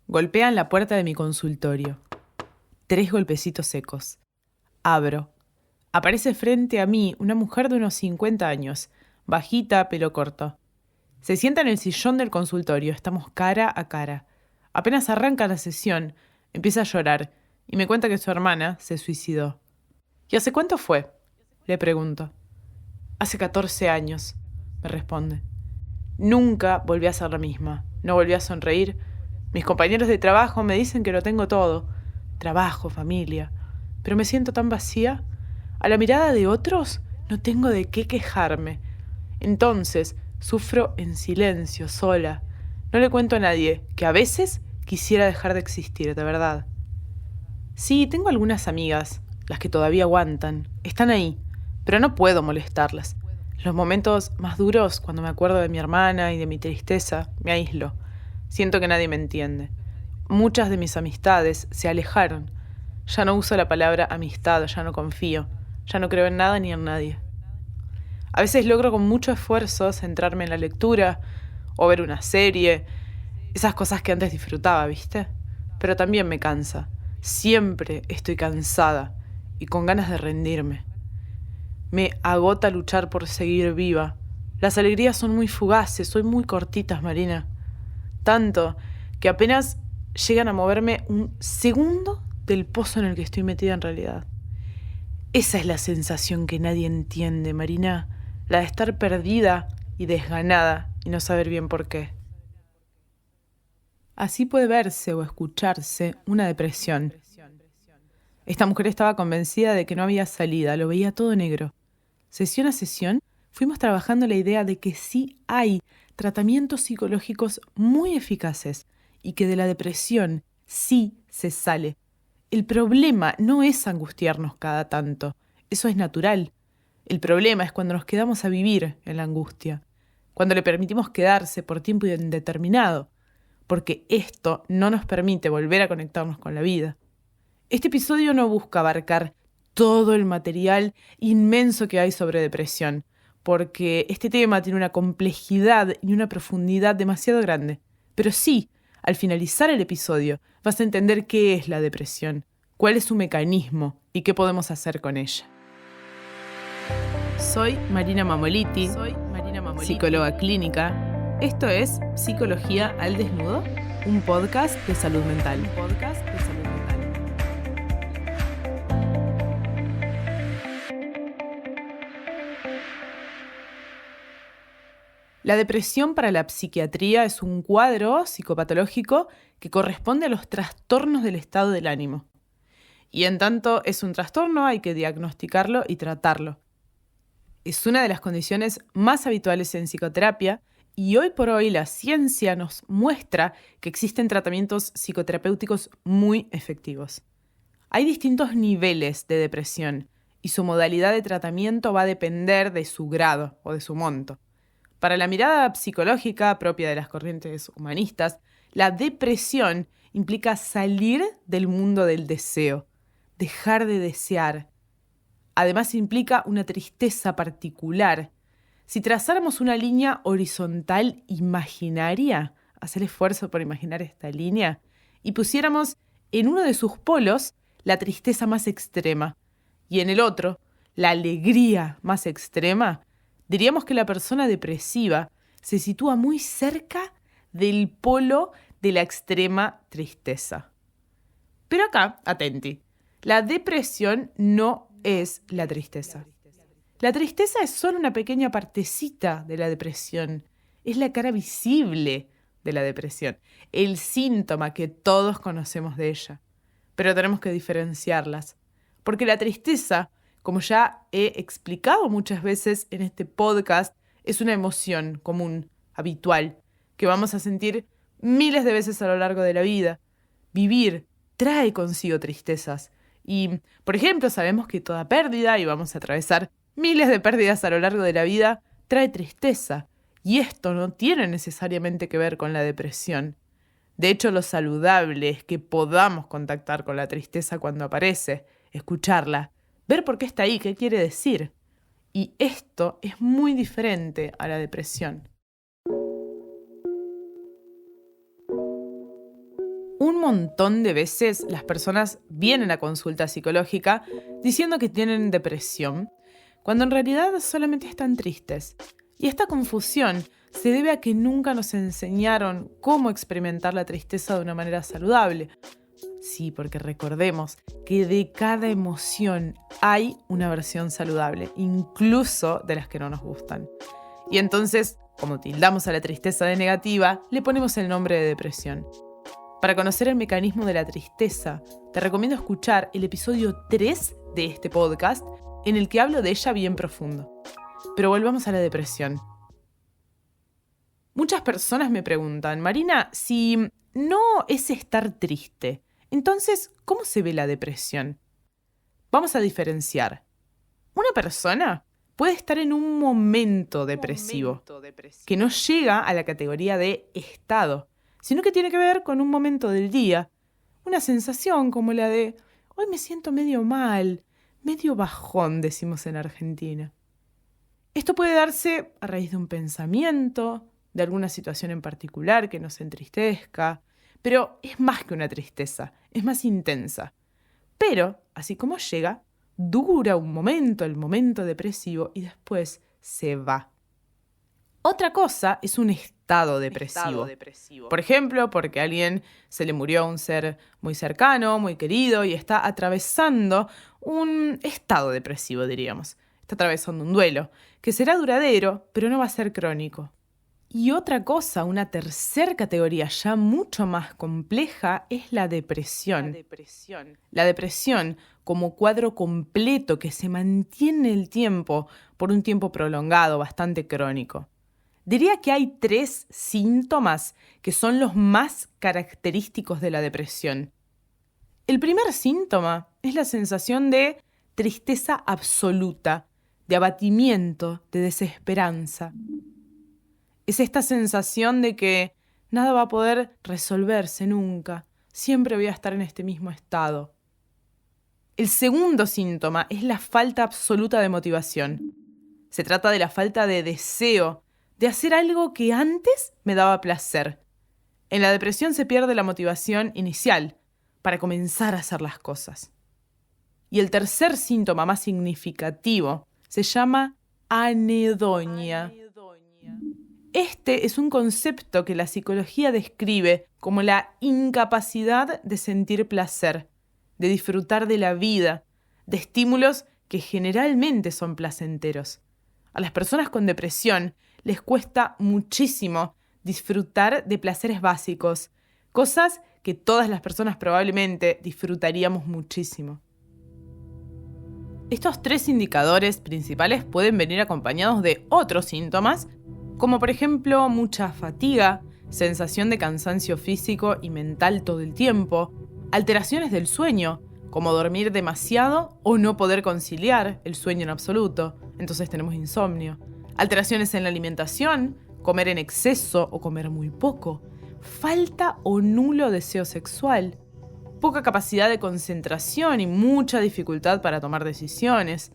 Golpean la puerta de mi consultorio. 3 golpecitos secos. Abro. Aparece frente a mí una mujer de unos 50 años, bajita, pelo corto. Se sienta en el sillón del consultorio, estamos cara a cara. Apenas arranca la sesión, empieza a llorar y me cuenta que su hermana se suicidó. ¿Y hace cuánto fue?, le pregunto. Hace 14 años, me responde. Nunca volví a ser la misma, no volví a sonreír. Mis compañeros de trabajo me dicen que lo tengo todo, trabajo, familia, pero me siento tan vacía. A la mirada de otros no tengo de qué quejarme. Entonces sufro en silencio, sola. No le cuento a nadie que a veces quisiera dejar de existir, de verdad. Sí, tengo algunas amigas, las que todavía aguantan, están ahí, pero no puedo molestarlas. Los momentos más duros, cuando me acuerdo de mi hermana y de mi tristeza, me aíslo. Siento que nadie me entiende. Muchas de mis amistades se alejaron. Ya no uso la palabra amistad, ya no confío. Ya no creo en nada ni en nadie. A veces logro con mucho esfuerzo centrarme en la lectura o ver una serie. Esas cosas que antes disfrutaba, ¿viste? Pero también me cansa. Siempre estoy cansada y con ganas de rendirme. Me agota luchar por seguir viva. Las alegrías son muy fugaces, son muy cortitas, Marina. Tanto que apenas llegan a moverme un segundo del pozo en el que estoy metida en realidad. Esa es la sensación que nadie entiende, Marina, la de estar perdida y desganada y no saber bien por qué. Así puede verse o escucharse una depresión. Esta mujer estaba convencida de que no había salida, lo veía todo negro. Sesión a sesión, fuimos trabajando la idea de que sí hay tratamientos psicológicos muy eficaces y que de la depresión sí se sale. El problema no es angustiarnos cada tanto, eso es natural. El problema es cuando nos quedamos a vivir en la angustia, cuando le permitimos quedarse por tiempo indeterminado, porque esto no nos permite volver a conectarnos con la vida. Este episodio no busca abarcar todo el material inmenso que hay sobre depresión, porque este tema tiene una complejidad y una profundidad demasiado grande. Pero sí, al finalizar el episodio, vas a entender qué es la depresión, cuál es su mecanismo y qué podemos hacer con ella. Soy Marina Mamoliti, psicóloga clínica. Esto es Psicología al Desnudo, un podcast de salud mental. La depresión para la psiquiatría es un cuadro psicopatológico que corresponde a los trastornos del estado del ánimo. Y en tanto es un trastorno, hay que diagnosticarlo y tratarlo. Es una de las condiciones más habituales en psicoterapia y hoy por hoy la ciencia nos muestra que existen tratamientos psicoterapéuticos muy efectivos. Hay distintos niveles de depresión y su modalidad de tratamiento va a depender de su grado o de su monto. Para la mirada psicológica propia de las corrientes humanistas, la depresión implica salir del mundo del deseo, dejar de desear. Además implica una tristeza particular. Si trazáramos una línea horizontal imaginaria, hacer esfuerzo por imaginar esta línea, y pusiéramos en uno de sus polos la tristeza más extrema y en el otro la alegría más extrema, diríamos que la persona depresiva se sitúa muy cerca del polo de la extrema tristeza. Pero acá, atenti, la depresión no es la tristeza. La tristeza es solo una pequeña partecita de la depresión. Es la cara visible de la depresión, el síntoma que todos conocemos de ella. Pero tenemos que diferenciarlas, porque la tristeza, como ya he explicado muchas veces en este podcast, es una emoción común, habitual, que vamos a sentir miles de veces a lo largo de la vida. Vivir trae consigo tristezas. Y, por ejemplo, sabemos que toda pérdida, y vamos a atravesar miles de pérdidas a lo largo de la vida, trae tristeza. Y esto no tiene necesariamente que ver con la depresión. De hecho, lo saludable es que podamos contactar con la tristeza cuando aparece, escucharla, ver por qué está ahí, qué quiere decir. Y esto es muy diferente a la depresión. Un montón de veces las personas vienen a consulta psicológica diciendo que tienen depresión, cuando en realidad solamente están tristes. Y esta confusión se debe a que nunca nos enseñaron cómo experimentar la tristeza de una manera saludable. Sí, porque recordemos que de cada emoción hay una versión saludable, incluso de las que no nos gustan. Y entonces, como tildamos a la tristeza de negativa, le ponemos el nombre de depresión. Para conocer el mecanismo de la tristeza, te recomiendo escuchar el episodio 3 de este podcast, en el que hablo de ella bien profundo. Pero volvamos a la depresión. Muchas personas me preguntan, Marina, si no es estar triste, entonces, ¿cómo se ve la depresión? Vamos a diferenciar. Una persona puede estar en un momento depresivo, que no llega a la categoría de estado, sino que tiene que ver con un momento del día, una sensación como la de, hoy me siento medio mal, medio bajón, decimos en Argentina. Esto puede darse a raíz de un pensamiento, de alguna situación en particular que nos entristezca, pero es más que una tristeza, es más intensa. Pero, así como llega, dura un momento, el momento depresivo, y después se va. Otra cosa es un estado depresivo. Por ejemplo, porque a alguien se le murió un ser muy cercano, muy querido, y está atravesando un estado depresivo, diríamos. Está atravesando un duelo, que será duradero, pero no va a ser crónico. Y otra cosa, una tercera categoría ya mucho más compleja, es la depresión. La depresión como cuadro completo que se mantiene en el tiempo por un tiempo prolongado, bastante crónico. Diría que hay 3 síntomas que son los más característicos de la depresión. El primer síntoma es la sensación de tristeza absoluta, de abatimiento, de desesperanza. Es esta sensación de que nada va a poder resolverse nunca, siempre voy a estar en este mismo estado. El segundo síntoma es la falta absoluta de motivación. Se trata de la falta de deseo de hacer algo que antes me daba placer. En la depresión se pierde la motivación inicial para comenzar a hacer las cosas. Y el tercer síntoma más significativo se llama anedonia. Este es un concepto que la psicología describe como la incapacidad de sentir placer, de disfrutar de la vida, de estímulos que generalmente son placenteros. A las personas con depresión les cuesta muchísimo disfrutar de placeres básicos, cosas que todas las personas probablemente disfrutaríamos muchísimo. Estos 3 indicadores principales pueden venir acompañados de otros síntomas, como por ejemplo mucha fatiga, sensación de cansancio físico y mental todo el tiempo, alteraciones del sueño, como dormir demasiado o no poder conciliar el sueño en absoluto, entonces tenemos insomnio, alteraciones en la alimentación, comer en exceso o comer muy poco, falta o nulo deseo sexual, poca capacidad de concentración y mucha dificultad para tomar decisiones,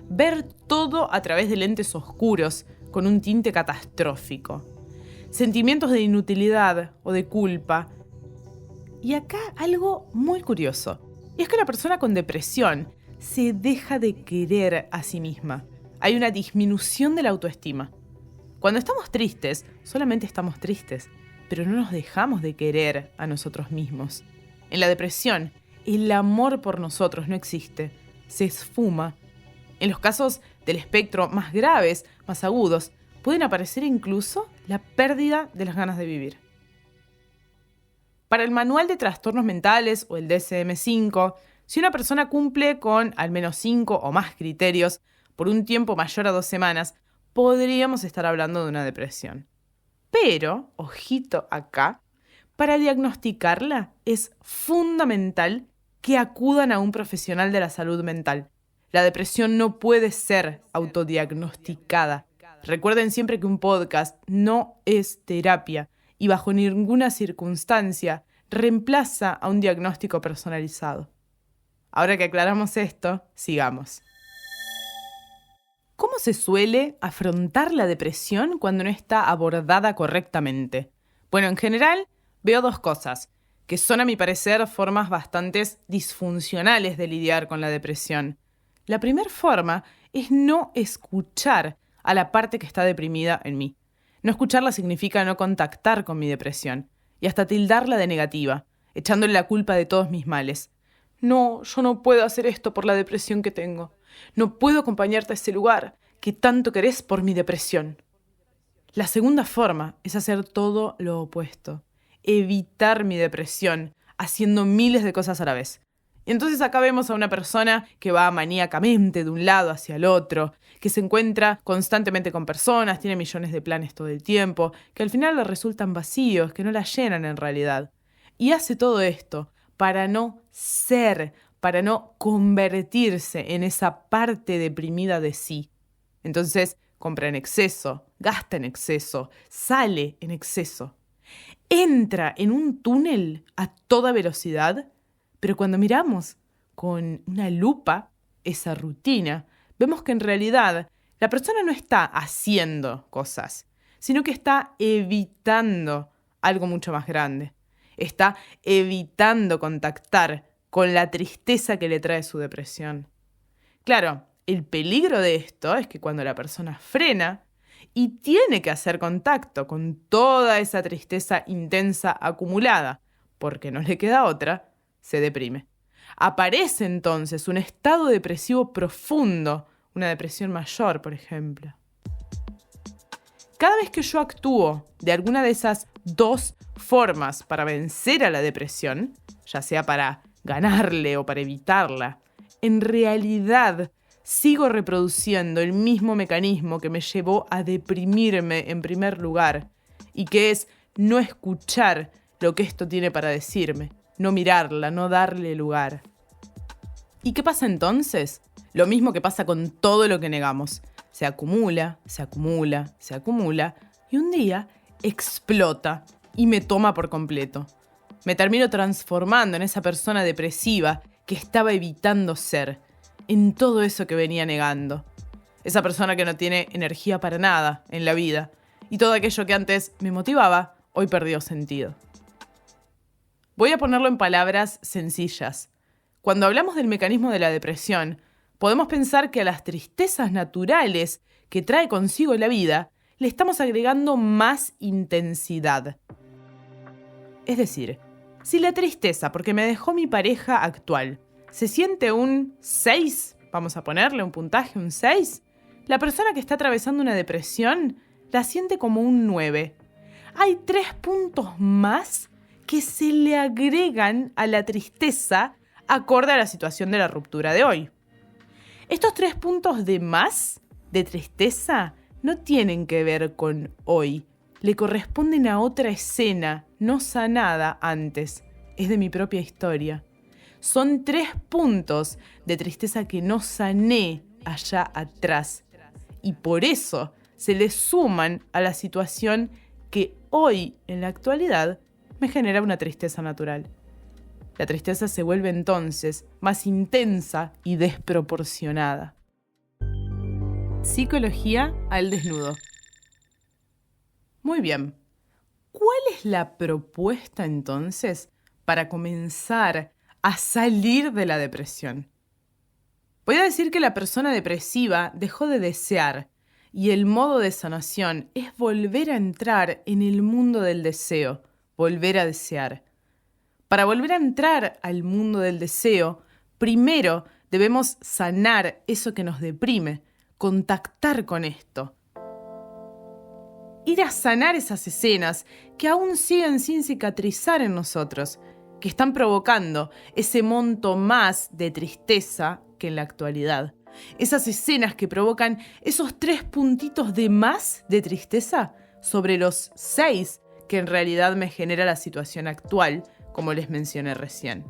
ver todo a través de lentes oscuros, con un tinte catastrófico, sentimientos de inutilidad o de culpa. Y acá algo muy curioso, y es que la persona con depresión se deja de querer a sí misma. Hay una disminución de la autoestima. Cuando estamos tristes, solamente estamos tristes, pero no nos dejamos de querer a nosotros mismos. En la depresión, el amor por nosotros no existe, se esfuma. En los casos del espectro más graves, más agudos, pueden aparecer incluso la pérdida de las ganas de vivir. Para el Manual de Trastornos Mentales o el DSM-5, si una persona cumple con al menos 5 o más criterios por un tiempo mayor a 2 semanas, podríamos estar hablando de una depresión. Pero, ojito acá, para diagnosticarla es fundamental que acudan a un profesional de la salud mental. La depresión no puede ser autodiagnosticada. Recuerden siempre que un podcast no es terapia y bajo ninguna circunstancia reemplaza a un diagnóstico personalizado. Ahora que aclaramos esto, sigamos. ¿Cómo se suele afrontar la depresión cuando no está abordada correctamente? Bueno, en general veo 2 cosas. que son, a mi parecer, formas bastante disfuncionales de lidiar con la depresión. La primera forma es no escuchar a la parte que está deprimida en mí. No escucharla significa no contactar con mi depresión y hasta tildarla de negativa, echándole la culpa de todos mis males. No, yo no puedo hacer esto por la depresión que tengo. No puedo acompañarte a ese lugar que tanto querés por mi depresión. La segunda forma es hacer todo lo opuesto. Evitar mi depresión, haciendo miles de cosas a la vez. Y entonces acá vemos a una persona que va maníacamente de un lado hacia el otro, que se encuentra constantemente con personas, tiene millones de planes todo el tiempo, que al final le resultan vacíos, que no la llenan en realidad. Y hace todo esto para no ser, para no convertirse en esa parte deprimida de sí. Entonces compra en exceso, gasta en exceso, sale en exceso. Entra en un túnel a toda velocidad, pero cuando miramos con una lupa esa rutina, vemos que en realidad la persona no está haciendo cosas, sino que está evitando algo mucho más grande. Está evitando contactar con la tristeza que le trae su depresión. Claro, el peligro de esto es que cuando la persona frena y tiene que hacer contacto con toda esa tristeza intensa acumulada, porque no le queda otra, se deprime. Aparece entonces un estado depresivo profundo, una depresión mayor, por ejemplo. Cada vez que yo actúo de alguna de esas dos formas para vencer a la depresión, ya sea para ganarle o para evitarla, en realidad sigo reproduciendo el mismo mecanismo que me llevó a deprimirme en primer lugar, y que es no escuchar lo que esto tiene para decirme, no mirarla, no darle lugar. ¿Y qué pasa entonces? Lo mismo que pasa con todo lo que negamos. Se acumula, se acumula, se acumula, y un día explota y me toma por completo. Me termino transformando en esa persona depresiva que estaba evitando ser, en todo eso que venía negando. Esa persona que no tiene energía para nada en la vida, y todo aquello que antes me motivaba, hoy perdió sentido. Voy a ponerlo en palabras sencillas. Cuando hablamos del mecanismo de la depresión, podemos pensar que a las tristezas naturales que trae consigo la vida, le estamos agregando más intensidad. Es decir, si la tristeza porque me dejó mi pareja actual se siente un 6, vamos a ponerle un puntaje, un 6, la persona que está atravesando una depresión la siente como un 9. Hay 3 puntos más que se le agregan a la tristeza acorde a la situación de la ruptura de hoy. Estos 3 puntos de más de tristeza no tienen que ver con hoy, le corresponden a otra escena no sanada antes, es de mi propia historia. Son 3 puntos de tristeza que no sané allá atrás y por eso se le suman a la situación que hoy, en la actualidad, me genera una tristeza natural. La tristeza se vuelve entonces más intensa y desproporcionada. Psicología al desnudo. Muy bien. ¿Cuál es la propuesta entonces para comenzar a salir de la depresión? Voy a decir que la persona depresiva dejó de desear y el modo de sanación es volver a entrar en el mundo del deseo, volver a desear. Para volver a entrar al mundo del deseo, primero debemos sanar eso que nos deprime, contactar con esto. Ir a sanar esas escenas que aún siguen sin cicatrizar en nosotros, que están provocando ese monto más de tristeza que en la actualidad. Esas escenas que provocan esos 3 puntitos de más de tristeza sobre los 6 que en realidad me genera la situación actual, como les mencioné recién.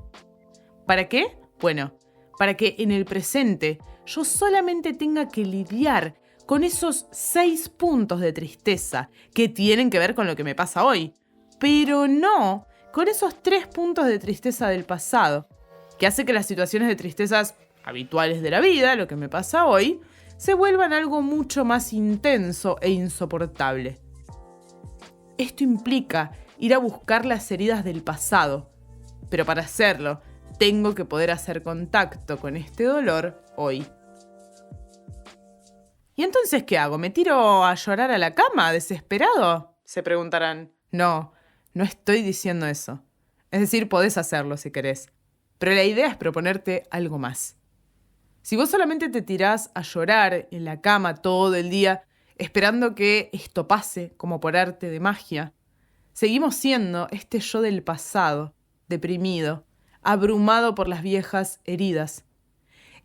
¿Para qué? Bueno, para que en el presente yo solamente tenga que lidiar con esos 6 puntos de tristeza que tienen que ver con lo que me pasa hoy, pero no con esos 3 puntos de tristeza del pasado, que hace que las situaciones de tristezas habituales de la vida, lo que me pasa hoy, se vuelvan algo mucho más intenso e insoportable. Esto implica ir a buscar las heridas del pasado, pero para hacerlo, tengo que poder hacer contacto con este dolor hoy. ¿Y entonces qué hago? ¿Me tiro a llorar a la cama, desesperado? Se preguntarán. No, no estoy diciendo eso. Es decir, podés hacerlo si querés. Pero la idea es proponerte algo más. Si vos solamente te tirás a llorar en la cama todo el día, esperando que esto pase como por arte de magia, seguimos siendo este yo del pasado, deprimido, abrumado por las viejas heridas.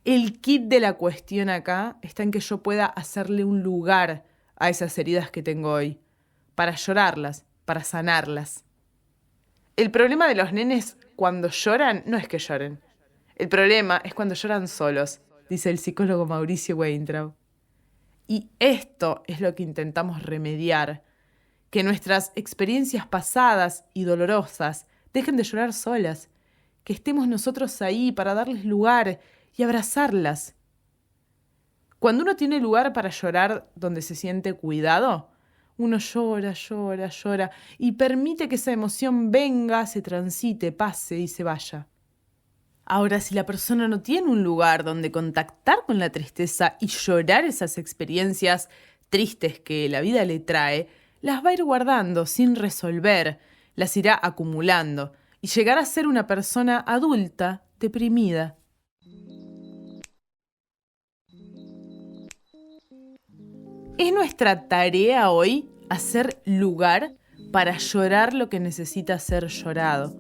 El kit de la cuestión acá está en que yo pueda hacerle un lugar a esas heridas que tengo hoy, para llorarlas, para sanarlas. El problema de los nenes cuando lloran no es que lloren. El problema es cuando lloran solos, dice el psicólogo Mauricio Weintraub. Y esto es lo que intentamos remediar, que nuestras experiencias pasadas y dolorosas dejen de llorar solas, que estemos nosotros ahí para darles lugar y abrazarlas. Cuando uno tiene lugar para llorar donde se siente cuidado, uno llora, llora, llora y permite que esa emoción venga, se transite, pase y se vaya. Ahora, si la persona no tiene un lugar donde contactar con la tristeza y llorar esas experiencias tristes que la vida le trae, las va a ir guardando sin resolver, las irá acumulando y llegará a ser una persona adulta, deprimida. Es nuestra tarea hoy hacer lugar para llorar lo que necesita ser llorado,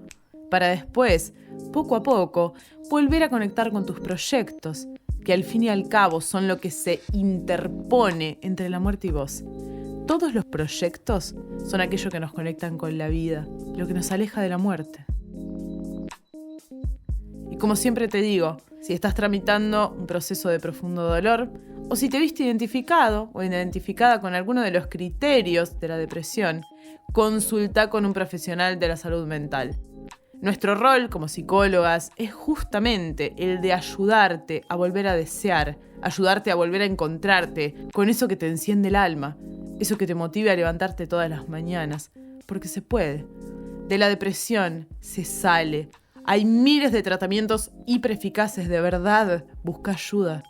para después, poco a poco, volver a conectar con tus proyectos, que al fin y al cabo son lo que se interpone entre la muerte y vos. Todos los proyectos son aquello que nos conectan con la vida, lo que nos aleja de la muerte. Y como siempre te digo, si estás tramitando un proceso de profundo dolor, o si te viste identificado o identificada con alguno de los criterios de la depresión, consulta con un profesional de la salud mental. Nuestro rol como psicólogas es justamente el de ayudarte a volver a desear, ayudarte a volver a encontrarte con eso que te enciende el alma, eso que te motive a levantarte todas las mañanas, porque se puede. De la depresión se sale. Hay miles de tratamientos hipereficaces, de verdad, busca ayuda.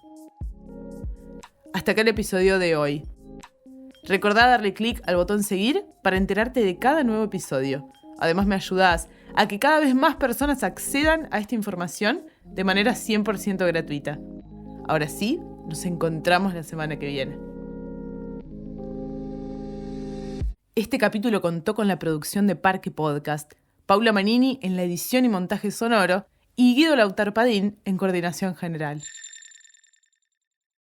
Hasta acá el episodio de hoy. Recordá darle clic al botón seguir para enterarte de cada nuevo episodio. Además me ayudás a que cada vez más personas accedan a esta información de manera 100% gratuita. Ahora sí, nos encontramos la semana que viene. Este capítulo contó con la producción de Parque Podcast, Paula Manini en la edición y montaje sonoro y Guido Lautarpadín en coordinación general.